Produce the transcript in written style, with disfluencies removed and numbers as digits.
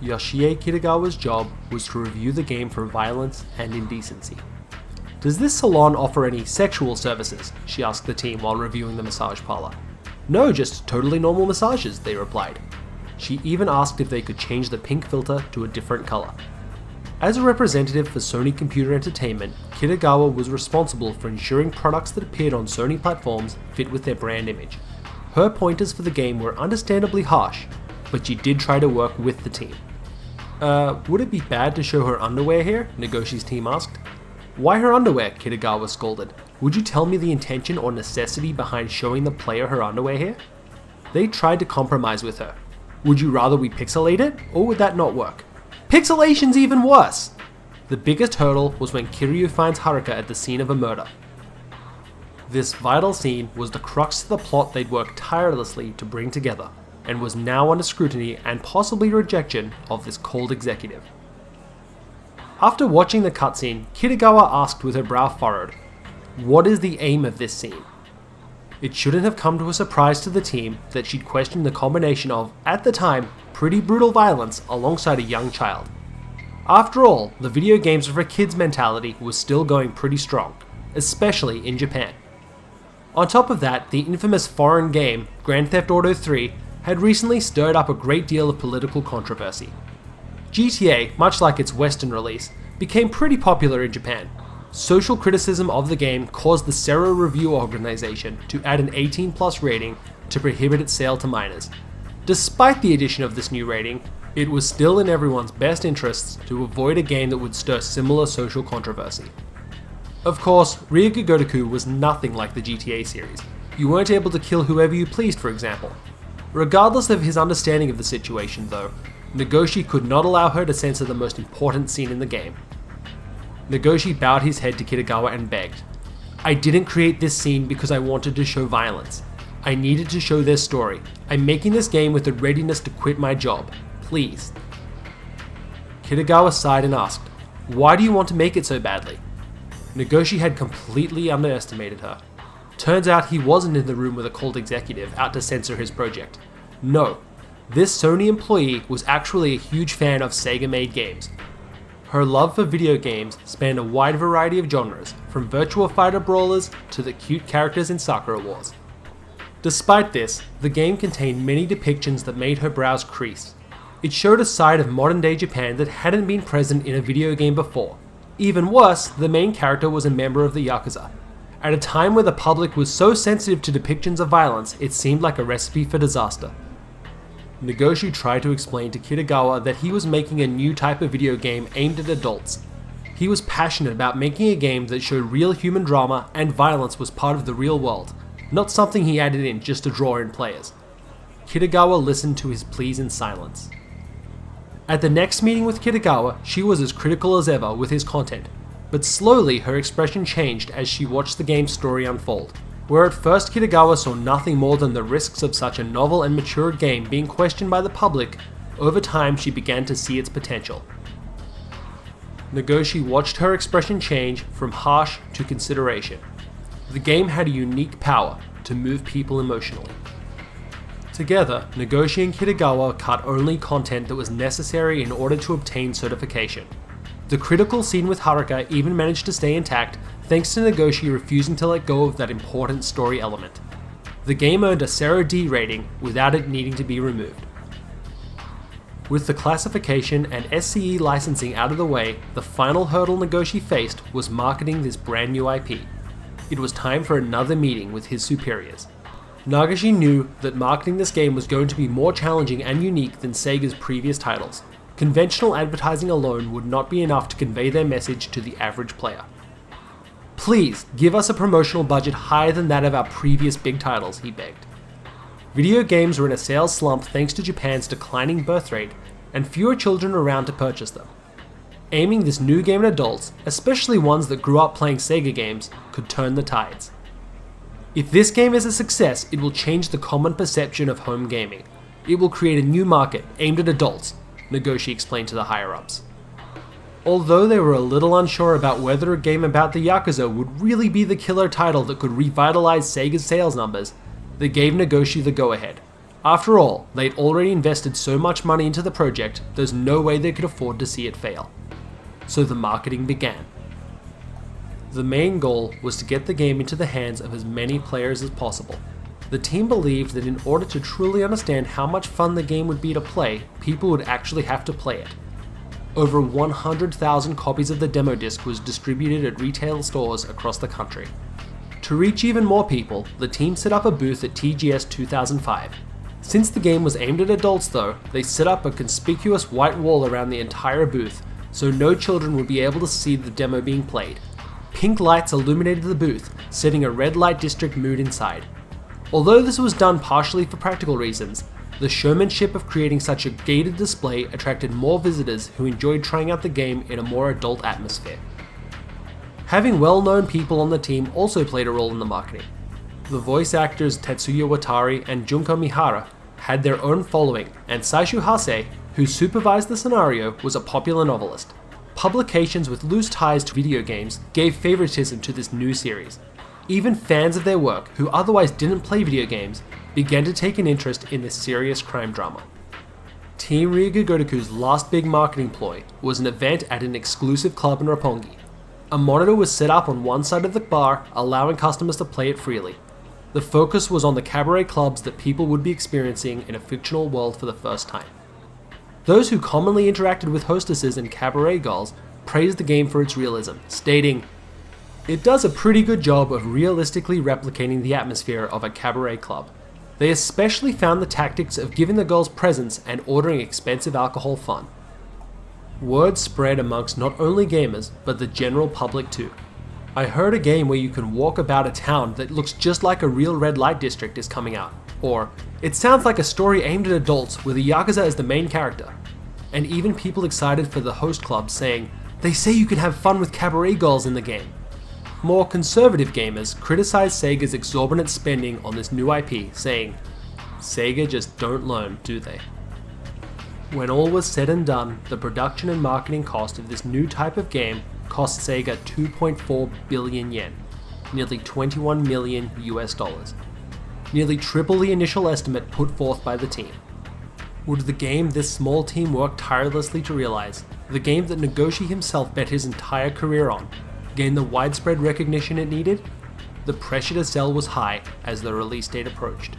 Yoshie Kitagawa's job was to review the game for violence and indecency. "Does this salon offer any sexual services?" she asked the team while reviewing the massage parlor. "No, just totally normal massages," they replied. She even asked if they could change the pink filter to a different color. As a representative for Sony Computer Entertainment, Kitagawa was responsible for ensuring products that appeared on Sony platforms fit with their brand image. Her pointers for the game were understandably harsh, but she did try to work with the team. Would it be bad to show her underwear here?" Nagoshi's team asked. "Why her underwear?" Kitagawa scolded. "Would you tell me the intention or necessity behind showing the player her underwear here?" They tried to compromise with her. "Would you rather we pixelate it, or would that not work?" "Pixelation's even worse!" The biggest hurdle was when Kiryu finds Haruka at the scene of a murder. This vital scene was the crux of the plot they'd worked tirelessly to bring together, and was now under scrutiny and possibly rejection of this cold executive. After watching the cutscene, Kitagawa asked with her brow furrowed, "What is the aim of this scene?" It shouldn't have come to a surprise to the team that she'd questioned the combination of, at the time, pretty brutal violence alongside a young child. After all, the video games for kids mentality was still going pretty strong, especially in Japan. On top of that, the infamous foreign game, Grand Theft Auto 3, had recently stirred up a great deal of political controversy. GTA, much like its Western release, became pretty popular in Japan. Social criticism of the game caused the Sero Review organization to add an 18+ rating to prohibit its sale to minors. Despite the addition of this new rating, it was still in everyone's best interests to avoid a game that would stir similar social controversy. Of course, Ryuga Gotoku was nothing like the GTA series. You weren't able to kill whoever you pleased, for example. Regardless of his understanding of the situation though, Nagoshi could not allow her to censor the most important scene in the game. Nagoshi bowed his head to Kitagawa and begged, "I didn't create this scene because I wanted to show violence. I needed to show their story. I'm making this game with the readiness to quit my job. Please." Kitagawa sighed and asked, "Why do you want to make it so badly?" Nagoshi had completely underestimated her. Turns out he wasn't in the room with a cold executive out to censor his project. No, this Sony employee was actually a huge fan of Sega-made games. Her love for video games spanned a wide variety of genres, from Virtua Fighter brawlers to the cute characters in Sakura Wars. Despite this, the game contained many depictions that made her brows crease. It showed a side of modern-day Japan that hadn't been present in a video game before. Even worse, the main character was a member of the Yakuza. At a time where the public was so sensitive to depictions of violence, it seemed like a recipe for disaster. Nagoshi tried to explain to Kitagawa that he was making a new type of video game aimed at adults. He was passionate about making a game that showed real human drama and violence was part of the real world, not something he added in just to draw in players. Kitagawa listened to his pleas in silence. At the next meeting with Kitagawa, she was as critical as ever with his content, but slowly her expression changed as she watched the game's story unfold. Where at first Kitagawa saw nothing more than the risks of such a novel and mature game being questioned by the public, over time she began to see its potential. Nagoshi watched her expression change from harsh to consideration. The game had a unique power to move people emotionally. Together, Nagoshi and Kitagawa cut only content that was necessary in order to obtain certification. The critical scene with Haruka even managed to stay intact thanks to Nagoshi refusing to let go of that important story element. The game earned a Sero D rating without it needing to be removed. With the classification and SCE licensing out of the way, the final hurdle Nagoshi faced was marketing this brand new IP. It was time for another meeting with his superiors. Nagoshi knew that marketing this game was going to be more challenging and unique than Sega's previous titles. Conventional advertising alone would not be enough to convey their message to the average player. "Please, give us a promotional budget higher than that of our previous big titles," he begged. Video games were in a sales slump thanks to Japan's declining birth rate and fewer children around to purchase them. Aiming this new game at adults, especially ones that grew up playing Sega games, could turn the tides. If this game is a success, it will change the common perception of home gaming. It will create a new market aimed at adults, Nagoshi explained to the higher-ups. Although they were a little unsure about whether a game about the Yakuza would really be the killer title that could revitalize Sega's sales numbers, they gave Nagoshi the go-ahead. After all, they'd already invested so much money into the project, there's no way they could afford to see it fail. So the marketing began. The main goal was to get the game into the hands of as many players as possible. The team believed that in order to truly understand how much fun the game would be to play, people would actually have to play it. Over 100,000 copies of the demo disc was distributed at retail stores across the country. To reach even more people, the team set up a booth at TGS 2005. Since the game was aimed at adults though, they set up a conspicuous white wall around the entire booth, so no children would be able to see the demo being played. Pink lights illuminated the booth, setting a red light district mood inside. Although this was done partially for practical reasons, the showmanship of creating such a gated display attracted more visitors who enjoyed trying out the game in a more adult atmosphere. Having well-known people on the team also played a role in the marketing. The voice actors Tetsuya Watari and Junko Mihara had their own following, and Saishu Hase, who supervised the scenario, was a popular novelist. Publications with loose ties to video games gave favoritism to this new series. Even fans of their work, who otherwise didn't play video games, began to take an interest in this serious crime drama. Team Ryuga Gotoku's last big marketing ploy was an event at an exclusive club in Roppongi. A monitor was set up on one side of the bar, allowing customers to play it freely. The focus was on the cabaret clubs that people would be experiencing in a fictional world for the first time. Those who commonly interacted with hostesses and cabaret girls praised the game for its realism, stating, "It does a pretty good job of realistically replicating the atmosphere of a cabaret club. They especially found the tactics of giving the girls presents and ordering expensive alcohol fun." Word spread amongst not only gamers, but the general public too. "I heard a game where you can walk about a town that looks just like a real red light district is coming out," or "It sounds like a story aimed at adults with a Yakuza as the main character." And even people excited for the host club saying, "They say you can have fun with cabaret girls in the game." More conservative gamers criticized Sega's exorbitant spending on this new IP, saying, "Sega just don't learn, do they?" When all was said and done, the production and marketing cost of this new type of game cost Sega 2.4 billion yen, nearly $21 million US, nearly triple the initial estimate put forth by the team. Would the game this small team worked tirelessly to realize, the game that Nagoshi himself bet his entire career on, gain the widespread recognition it needed? The pressure to sell was high as the release date approached.